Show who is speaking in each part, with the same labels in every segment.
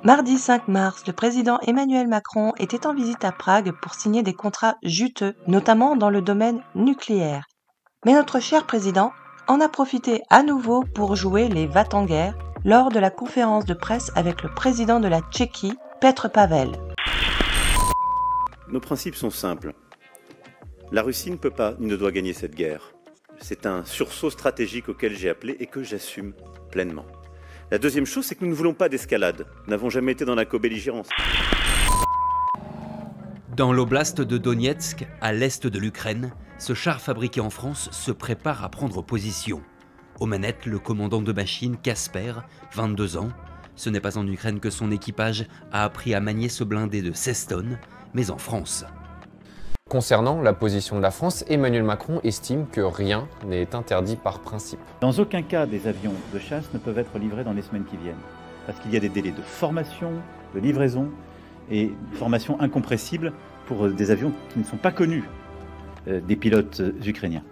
Speaker 1: Mardi 5 mars, le président Emmanuel Macron était en visite à Prague pour signer des contrats juteux, notamment dans le domaine nucléaire. Mais notre cher président en a profité à nouveau pour jouer les va-t-en-guerre lors de la conférence de presse avec le président de la Tchéquie, Petr Pavel.
Speaker 2: Nos principes sont simples. La Russie ne peut pas ni ne doit gagner cette guerre. C'est un sursaut stratégique auquel j'ai appelé et que j'assume pleinement. La deuxième chose, c'est que nous ne voulons pas d'escalade. Nous n'avons jamais été dans la co-belligérance.
Speaker 3: Dans l'oblast de Donetsk, à l'est de l'Ukraine, ce char fabriqué en France se prépare à prendre position. Aux manettes, le commandant de machine Kasper, 22 ans. Ce n'est pas en Ukraine que son équipage a appris à manier ce blindé de 16 tonnes, mais en France.
Speaker 4: Concernant la position de la France, Emmanuel Macron estime que rien n'est interdit par principe.
Speaker 5: Dans aucun cas, des avions de chasse ne peuvent être livrés dans les semaines qui viennent. Parce qu'il y a des délais de formation, de livraison et une formation incompressible pour des avions qui ne sont pas connus des pilotes ukrainiens.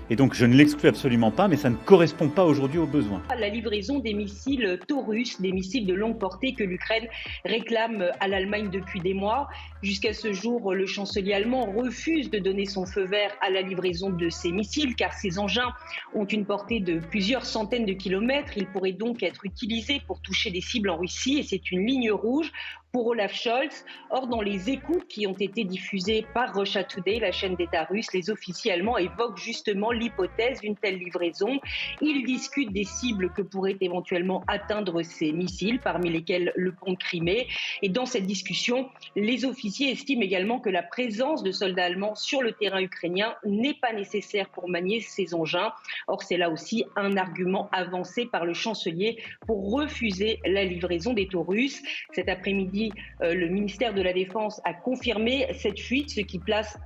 Speaker 5: Et donc je ne l'exclus absolument pas, mais ça ne correspond pas aujourd'hui aux besoins.
Speaker 6: La livraison des missiles Taurus, des missiles de longue portée que l'Ukraine réclame à l'Allemagne depuis des mois. Jusqu'à ce jour, le chancelier allemand refuse de donner son feu vert à la livraison de ces missiles, car ces engins ont une portée de plusieurs centaines de kilomètres. Ils pourraient donc être utilisés pour toucher des cibles en Russie, et c'est une ligne rouge pour Olaf Scholz. Or, dans les écoutes qui ont été diffusés par Russia Today, la chaîne d'État russe, les officiers allemands évoquent justement l'hypothèse d'une telle livraison. Ils discutent des cibles que pourraient éventuellement atteindre ces missiles, parmi lesquels le pont de Crimée. Et dans cette discussion, les officiers estiment également que la présence de soldats allemands sur le terrain ukrainien n'est pas nécessaire pour manier ces engins. Or, c'est là aussi un argument avancé par le chancelier pour refuser la livraison des Taurus. Cet après-midi, le ministère de la Défense a confirmé cette fuite, ce qui place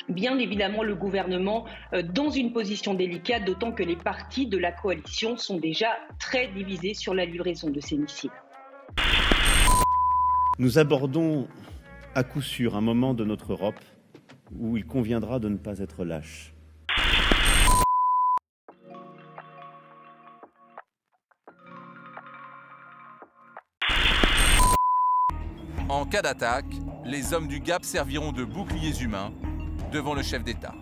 Speaker 6: bien évidemment le gouvernement dans une position délicate, d'autant que les partis de la coalition sont déjà très divisés sur la livraison de ces missiles.
Speaker 2: Nous abordons à coup sûr un moment de notre Europe où il conviendra de ne pas être lâche.
Speaker 7: En cas d'attaque, les hommes du GAP serviront de boucliers humains devant le chef d'État.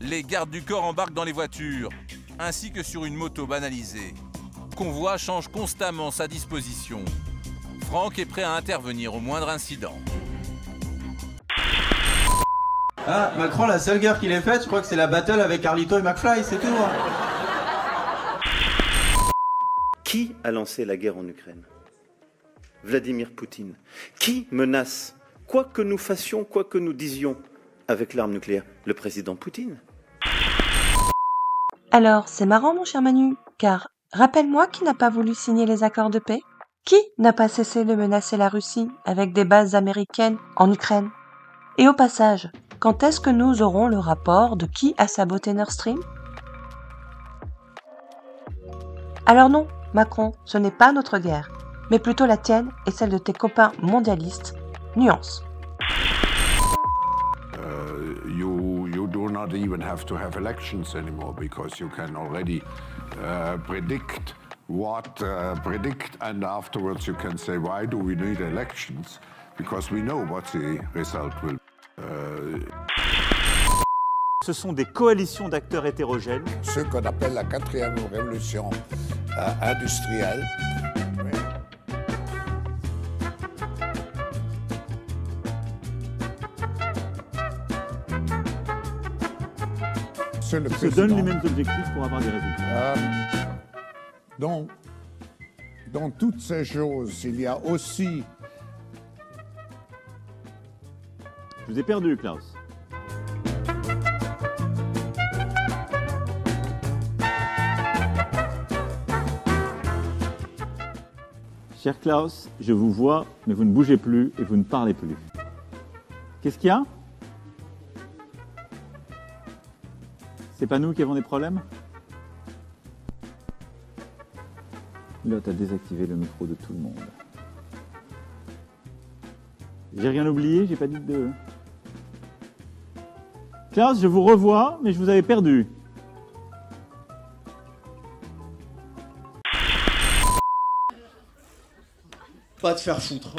Speaker 7: Les gardes du corps embarquent dans les voitures, ainsi que sur une moto banalisée. Convoi change constamment sa disposition. Franck est prêt à intervenir au moindre incident.
Speaker 8: Ah, Macron, la seule guerre qu'il ait faite, je crois que c'est la battle avec Carlito et McFly, c'est tout.
Speaker 2: Qui a lancé la guerre en Ukraine ? Vladimir Poutine. Qui menace, quoi que nous fassions, quoi que nous disions, avec l'arme nucléaire ? Le président Poutine.
Speaker 1: Alors, c'est marrant mon cher Manu, car rappelle-moi qui n'a pas voulu signer les accords de paix ? Qui n'a pas cessé de menacer la Russie avec des bases américaines en Ukraine ? Et au passage, quand est-ce que nous aurons le rapport de qui a saboté Nord Stream ? Alors non, Macron, ce n'est pas notre guerre, mais plutôt la tienne et celle de tes copains mondialistes. Nuance.
Speaker 9: You do not even have to have elections anymore because you can already predict and afterwards you can say why do we need elections because we know what the result will be.
Speaker 5: Ce sont des coalitions d'acteurs hétérogènes.
Speaker 9: Ce qu'on appelle la 4e révolution industrielle.
Speaker 5: Se donnent les mêmes objectifs pour avoir des résultats.
Speaker 9: Dans toutes ces choses, il y a aussi...
Speaker 5: Je vous ai perdu, Klaus. Cher Klaus, je vous vois, mais vous ne bougez plus et vous ne parlez plus. Qu'est-ce qu'il y a ? C'est pas nous qui avons des problèmes ? Là, t'as désactivé le micro de tout le monde. J'ai rien oublié, j'ai pas dit de... Klaus, je vous revois, mais je vous avais perdu.
Speaker 10: Va te faire foutre.